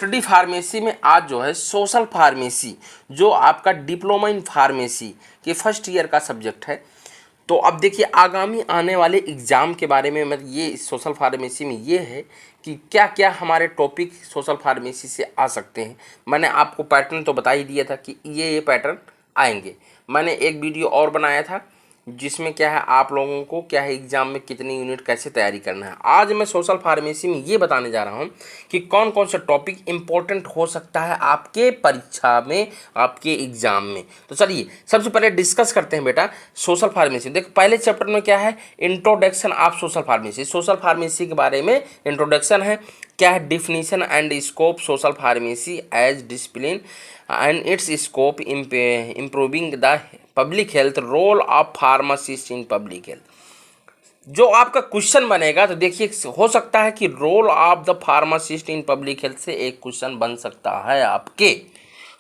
Study pharmacy में आज जो है सोशल फार्मेसी, जो आपका डिप्लोमा इन फार्मेसी के फर्स्ट ईयर का सब्जेक्ट है। तो अब देखिए आगामी आने वाले एग्ज़ाम के बारे में मतलब ये सोशल फार्मेसी में ये है कि क्या क्या हमारे टॉपिक सोशल फार्मेसी से आ सकते हैं। मैंने आपको पैटर्न तो बता ही दिया था कि ये पैटर्न आएंगे। मैंने एक वीडियो और बनाया था जिसमें क्या है आप लोगों को क्या है एग्ज़ाम में कितनी यूनिट कैसे तैयारी करना है। आज मैं सोशल फार्मेसी में ये बताने जा रहा हूँ कि कौन कौन सा टॉपिक इम्पोर्टेंट हो सकता है आपके परीक्षा में, आपके एग्ज़ाम में। तो चलिए सबसे पहले डिस्कस करते हैं बेटा सोशल फार्मेसी। देखो पहले चैप्टर में क्या है, introduction of social pharmacy. Social pharmacy के बारे में इंट्रोडक्शन है। क्या है, definition and scope social pharmacy as discipline and its scope improving the public health, role of pharmacist in public health. जो आपका क्वेश्चन बनेगा तो देखिए हो सकता है कि role of the pharmacist in public health से एक क्वेश्चन बन सकता है आपके।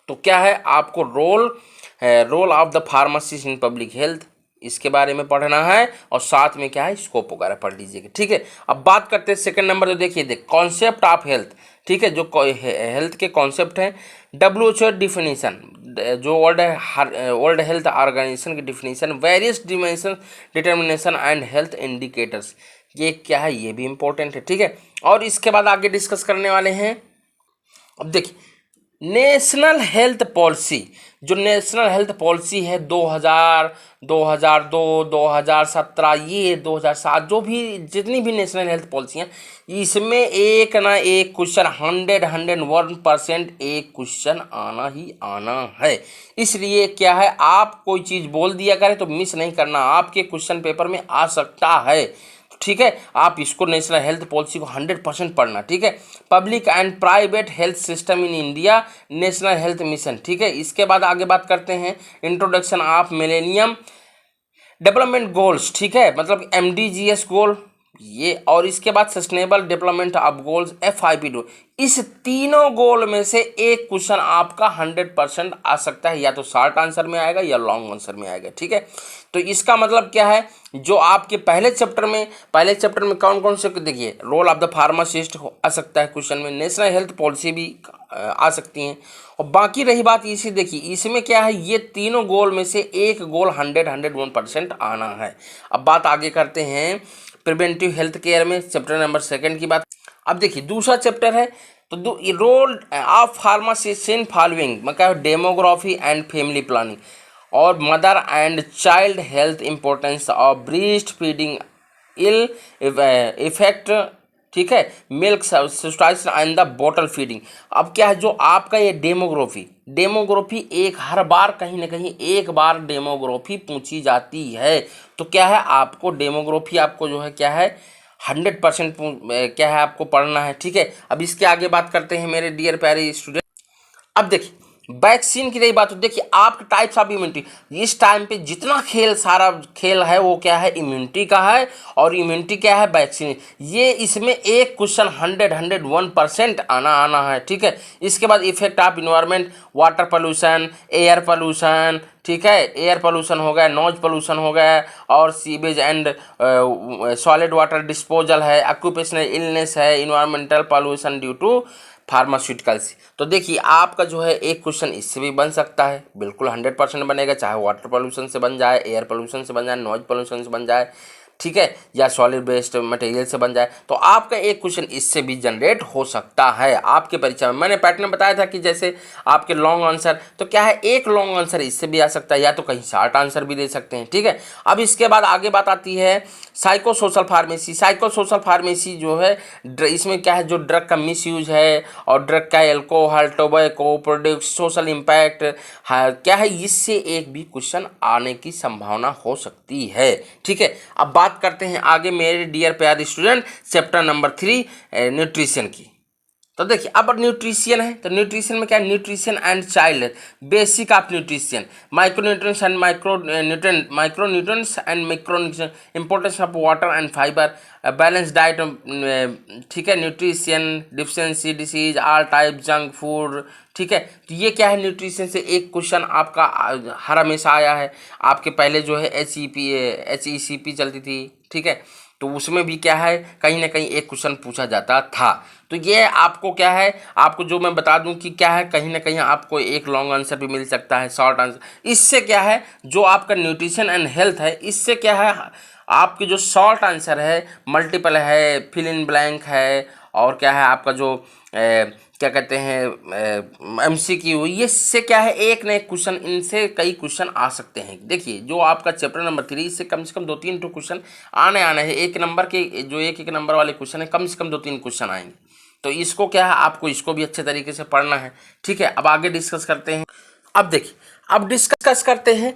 तो क्या है, आपको role of the pharmacist in public health इसके बारे में पढ़ना है और साथ में क्या है स्कोप वगैरह पढ़ लीजिएगा। ठीक है, अब बात करते हैं सेकंड नंबर। तो देखिए कॉन्सेप्ट ऑफ हेल्थ। ठीक है, जो हेल्थ के कॉन्सेप्ट हैं, WHO डिफिनीशन, जो वर्ल्ड हेल्थ ऑर्गेनाइजेशन की definition, various dimension determination and health indicators, ये क्या है ये भी इंपॉर्टेंट है। ठीक है, और इसके बाद आगे डिस्कस करने वाले हैं। अब देखिए नेशनल हेल्थ पॉलिसी, जो नेशनल हेल्थ पॉलिसी है 2000, 2002, 2017, ये 2007, जो भी जितनी भी नेशनल हेल्थ पॉलिसी हैं, इसमें एक ना एक क्वेश्चन 101% एक क्वेश्चन आना ही आना है। इसलिए क्या है, आप कोई चीज़ बोल दिया करें तो मिस नहीं करना, आपके क्वेश्चन पेपर में आ सकता है। ठीक है, आप इसको नेशनल हेल्थ पॉलिसी को 100% पढ़ना। ठीक है, public and private health system in India, national health mission. ठीक है, इसके बाद आगे बात करते हैं introduction of millennium development goals. ठीक है, मतलब MDGs गोल ये, और इसके बाद sustainable development of goals FIP2। इस तीनों गोल में से एक क्वेश्चन आपका 100% आ सकता है, या तो शॉर्ट आंसर में आएगा या लॉन्ग आंसर में आएगा। ठीक है, तो इसका मतलब क्या है, जो आपके पहले चैप्टर में कौन कौन से, देखिए रोल ऑफ द फार्मासिस्ट आ सकता है क्वेश्चन में, नेशनल हेल्थ पॉलिसी भी आ सकती हैं, और बाकी रही बात इसी, देखिए इसमें क्या है, ये तीनों गोल में से एक गोल 101% आना है। अब बात आगे करते हैं प्रिवेंटिव हेल्थ केयर में, चैप्टर नंबर 2 की बात। अब देखिए दूसरा चैप्टर है, तो role of pharmacist in following, मतलब डेमोग्राफी एंड फैमिली प्लानिंग और mother and child health importance of breast feeding, ill effect, ठीक है, milk substance and the bottle feeding. अब क्या है, जो आपका ये डेमोग्राफी एक हर बार कहीं ना कहीं एक बार डेमोग्राफी पूछी जाती है। तो क्या है, आपको डेमोग्राफी आपको जो है क्या है 100% क्या है आपको पढ़ना है। ठीक है, अब इसके आगे बात करते हैं मेरे डियर प्यारे स्टूडेंट। अब देखिए वैक्सीन की रही बात, तो देखिए आपके टाइप्स ऑफ इम्यूनिटी, इस टाइम पे जितना सारा खेल है वो क्या है इम्यूनिटी का है, और इम्यूनिटी क्या है वैक्सीन। ये इसमें एक क्वेश्चन 101% आना है। ठीक है, इसके बाद effect of environment, water pollution, air pollution, ठीक है, एयर पोल्यूशन हो गया, नॉइज पोल्यूशन हो गया, और sewage and solid water disposal है, ऑक्यूपेशनल इलनेस है, environmental pollution due to pharmaceuticals. तो देखिए आपका जो है एक क्वेश्चन इससे भी बन सकता है, बिल्कुल 100% बनेगा, चाहे वाटर पोल्यूशन से बन जाए, एयर पोल्यूशन से बन जाए, नॉइज पोल्यूशन से बन जाए, ठीक है, या सॉलिड बेस्ड मटेरियल से बन जाए। तो आपका एक क्वेश्चन इससे भी जनरेट हो सकता है आपके परीक्षा में। मैंने पैटर्न बताया था कि जैसे आपके लॉन्ग आंसर, तो क्या है एक लॉन्ग आंसर इससे भी आ सकता है, या तो कहीं शॉर्ट आंसर भी दे सकते हैं। ठीक है, अब इसके बाद आगे बात आती है psycho social pharmacy. Psycho social pharmacy जो है इसमें क्या है, जो ड्रग का मिस यूज है और ड्रग का alcohol, tobacco product, social impact क्या है, इससे एक भी क्वेश्चन आने की संभावना हो सकती है। ठीक है, अब बात करते हैं आगे मेरे डियर प्यारे स्टूडेंट चैप्टर नंबर 3 न्यूट्रिशन की। तो देखिए अब न्यूट्रिशन है, तो न्यूट्रिशन में क्या है, nutrition and child, basic of nutrition, micronutrients and micronutrients and macronutrients, importance of water and fibre, balance diet, ठीक है, nutrition deficiency disease, all type junk food. ठीक है, तो ये क्या है, न्यूट्रिशन से एक क्वेश्चन आपका हर हमेशा आया है। आपके पहले जो है HECP चलती थी, ठीक है, तो उसमें भी क्या है कहीं ना कहीं एक क्वेश्चन पूछा जाता था। तो ये आपको क्या है, आपको जो मैं बता दूं कि क्या है, कहीं ना कहीं आपको एक लॉन्ग आंसर भी मिल सकता है, शॉर्ट आंसर। इससे क्या है, जो आपका न्यूट्रिशन एंड हेल्थ है, इससे क्या है आपके जो शॉर्ट आंसर है, मल्टीपल है, फिल इन ब्लैंक है, और क्या है आपका जो क्या कहते हैं MCQ, ये से क्या है एक न एक क्वेश्चन, इनसे कई क्वेश्चन आ सकते हैं। देखिए जो आपका चैप्टर नंबर 3 से कम 2-3 क्वेश्चन आने है। एक नंबर के जो एक नंबर वाले क्वेश्चन है, कम से कम 2-3 क्वेश्चन आएंगे। तो इसको क्या है, आपको इसको भी अच्छे तरीके से पढ़ना है। ठीक है, अब आगे डिस्कस करते हैं। अब देखिए, अब डिस्कस करते हैं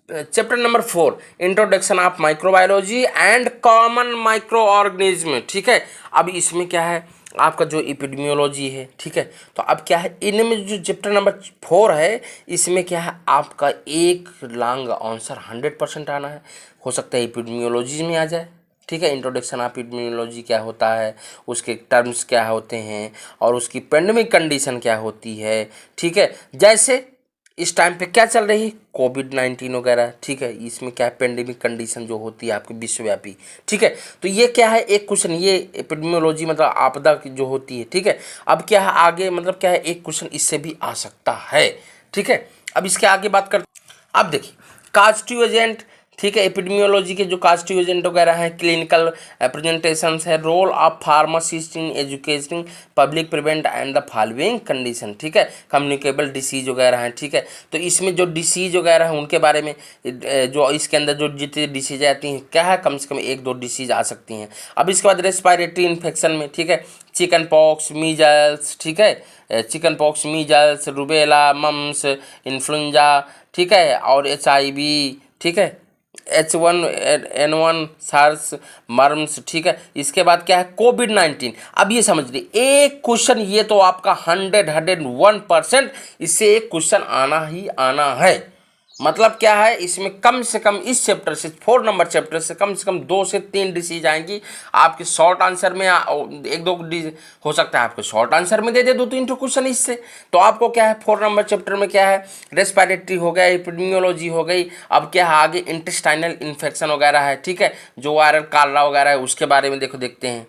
chapter number 4, introduction of microbiology and common micro organism. ठीक है, अब इसमें क्या है आपका जो एपिडेमियोलॉजी है। ठीक है, तो अब क्या है इनमें जो चैप्टर नंबर 4 है, इसमें क्या है आपका एक लॉन्ग आंसर 100% आना है। हो सकता है एपिडेमियोलॉजी में आ जाए। ठीक है, इंट्रोडक्शन ऑफ एपिडेमियोलॉजी क्या होता है, उसके टर्म्स क्या होते हैं, और उसकी पेंडेमिक कंडीशन क्या होती है। ठीक है, जैसे इस टाइम पे क्या चल रही है, कोविड-19 वगैरह। ठीक है, इसमें क्या है पेंडेमिक कंडीशन जो होती है आपकी विश्वव्यापी। ठीक है, तो ये क्या है एक क्वेश्चन, ये एपिडेमियोलॉजी मतलब आपदा की जो होती है। ठीक है, अब क्या है आगे मतलब क्या है एक क्वेश्चन इससे भी आ सकता है। ठीक है, अब इसके आगे बात करते। अब देखिए कास्टिव एजेंट। ठीक है, एपिडेमियोलॉजी के जो कास्टिव एजेंट वगैरह हैं, क्लिनिकल प्रेजेंटेशंस है, role of pharmacist in educationing public prevent and the following condition. ठीक है, कम्युनिकेबल डिसीज वगैरह हैं। ठीक है, तो इसमें जो डिसीज वगैरह हैं उनके बारे में, जो इसके अंदर जो जितनी डिसीज आती हैं क्या है, कम से कम 1-2 डिसीज आ सकती हैं। अब इसके बाद रेस्पिरेटरी इन्फेक्शन में, ठीक है, चिकन पॉक्स, मीजल्स। ठीक है, chicken pox, measles, rubella, mumps, influenza. ठीक है, और HIV। ठीक है, H1N1, सार्स, मर्म्स। ठीक है, इसके बाद क्या है कोविड-19। अब ये समझ लीजिए एक क्वेश्चन, ये तो आपका 101% इससे एक क्वेश्चन आना ही आना है। मतलब क्या है इसमें कम से कम इस चैप्टर से 4 नंबर चैप्टर से कम 2 से 3 डिसीज आएंगी आपके शॉर्ट आंसर में। 1-2 हो सकता है आपको शॉर्ट आंसर में दे दे 2-3 क्वेश्चन इससे। तो आपको क्या है 4 नंबर चैप्टर में क्या है रेस्पिरेटरी हो गया, एपिडेमियोलॉजी हो गई। अब क्या है आगे इंटेस्टाइनल इन्फेक्शन वगैरह है। ठीक है, जो वायरल कॉलरा वगैरह है उसके बारे में देखते हैं।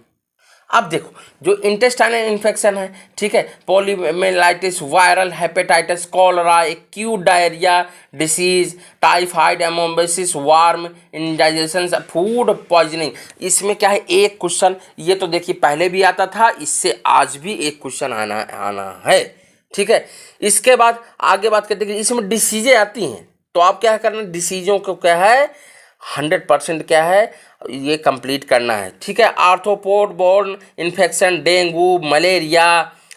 अब देखो जो इंटेस्टाइनल इन्फेक्शन है, ठीक है, poliomyelitis, viral hepatitis, cholera, acute diarrhoea disease, typhoid, amoebiasis, worm indigestion, food poisoning. इसमें क्या है एक क्वेश्चन, ये तो देखिए पहले भी आता था, इससे आज भी एक क्वेश्चन आना है। ठीक है, इसके बाद आगे बात करते हैं इसमें डिसीजें आती हैं। तो आप क्या करना, डिसीजों को क्या है 100% क्या है ये कंप्लीट करना है। ठीक है, arthropod borne infection, dengue, malaria,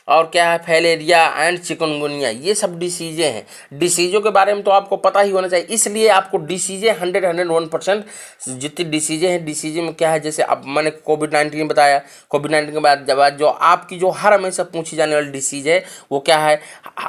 और क्या है फैलेरिया एंड चिकनगुनिया, ये सब डिसीजें हैं। डिसीजों के बारे में तो आपको पता ही होना चाहिए, इसलिए आपको डिसीजें 101% जितनी डिसीजें हैं, डिसीजें में क्या है जैसे अब मैंने कोविड-19 बताया, कोविड-19 के बाद जो आपकी जो हर हमेशा पूछी जाने वाली डिसीज है वो क्या है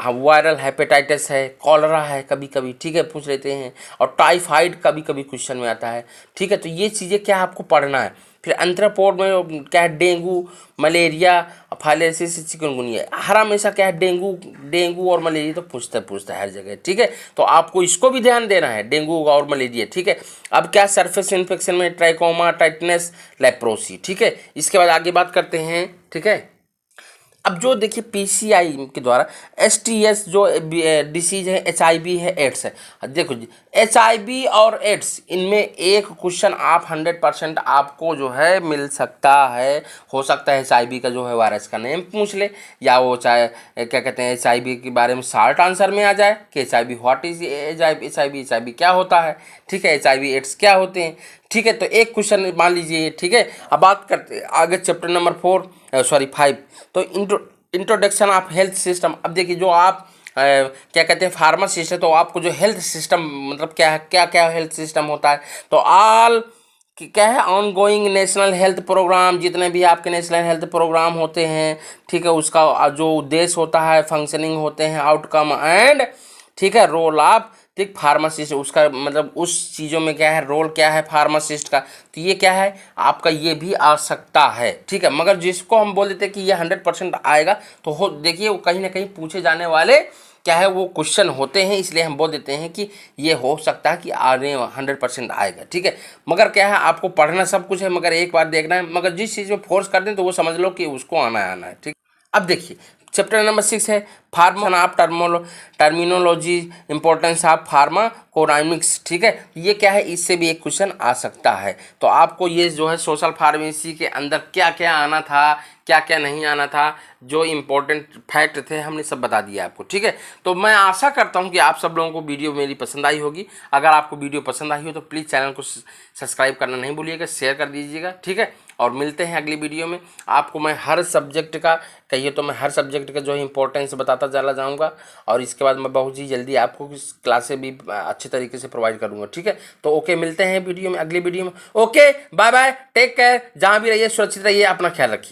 वायरल हेपेटाइटिस है, कॉलरा है कभी कभी। ठीक है, पूछ लेते हैं, और टाइफाइड कभी कभी क्वेश्चन में आता है। ठीक है, तो ये चीज़ें क्या आपको पढ़ना है। फिर एंथ्रोपोड में क्या है डेंगू, मलेरिया, फाइलेरियासिस, चिकनगुनिया। हर हमेशा क्या है डेंगू और मलेरिया तो पूछता है हर जगह। ठीक है, तो आपको इसको भी ध्यान देना है डेंगू और मलेरिया। ठीक है, अब क्या सरफेस इन्फेक्शन में ट्राइकोमा, टाइटनेस, लेप्रोसी। ठीक है, इसके बाद आगे बात करते हैं। ठीक है, अब जो देखिए PCI के द्वारा STS जो डिसीज है, HIV है, एड्स है। देखो जी HIV और एड्स, इनमें एक क्वेश्चन आप 100% आपको जो है मिल सकता है। हो सकता है HIV का जो है वायरस का नेम पूछ ले, या वो चाहे क्या कहते हैं HIV के बारे में शॉर्ट आंसर में आ जाए कि HIV व्हाट इज HIV क्या होता है। ठीक है, HIV एड्स क्या होते हैं। ठीक है, तो एक क्वेश्चन मान लीजिए। ठीक है, अब बात करते हैं आगे चैप्टर नंबर 5। तो इंट्रोडक्शन ऑफ हेल्थ सिस्टम। अब देखिए जो आप क्या कहते हैं फार्मासिस्ट है, तो आपको जो हेल्थ सिस्टम मतलब क्या है, क्या हेल्थ सिस्टम होता है। तो ऑल क्या है ongoing national health program, जितने भी आपके नेशनल हेल्थ प्रोग्राम होते हैं। ठीक है, उसका जो उद्देश्य होता है, फंक्शनिंग होते हैं, आउटकम एंड ठीक है रोल ऑफ ठीक फार्मासिस्ट, उसका मतलब उस चीज़ों में क्या है रोल क्या है फार्मासिस्ट का। तो ये क्या है आपका ये भी आ सकता है। ठीक है, मगर जिसको हम बोल देते हैं कि ये 100% आएगा, तो हो देखिए वो कहीं ना कहीं पूछे जाने वाले क्या है वो क्वेश्चन होते हैं, इसलिए हम बोल देते हैं कि ये हो सकता है कि आने 100% आएगा, ठीक है। मगर क्या है आपको पढ़ना सब कुछ है, मगर एक बार देखना है, मगर जिस चीज़ में फोर्स कर दें तो वो समझ लो कि उसको आना है, ठीक। अब देखिए चैप्टर नंबर 6 है pharma of terminology, importance of pharmacodynamics, ठीक है। ये क्या है, इससे भी एक क्वेश्चन आ सकता है। तो आपको ये जो है सोशल फार्मेसी के अंदर क्या क्या आना था, क्या क्या नहीं आना था, जो इम्पोर्टेंट फैक्ट थे हमने सब बता दिया आपको, ठीक है। तो मैं आशा करता हूँ कि आप सब लोगों को वीडियो मेरी पसंद आई होगी। अगर आपको वीडियो पसंद आई हो तो प्लीज़ चैनल को सब्सक्राइब करना नहीं भूलिएगा, शेयर कर दीजिएगा, ठीक है। और मिलते हैं अगली वीडियो में। आपको मैं हर सब्जेक्ट का कहिए तो मैं हर सब्जेक्ट का जो है इंपॉर्टेंस बताता चला जाऊंगा, और इसके बाद मैं बहुत ही जल्दी आपको क्लासें भी अच्छे तरीके से प्रोवाइड करूंगा, ठीक है। तो ओके, मिलते हैं वीडियो में, अगली वीडियो में। Okay, bye bye, take care, जहाँ भी रहिए सुरक्षित रहिए, अपना ख्याल रखिए।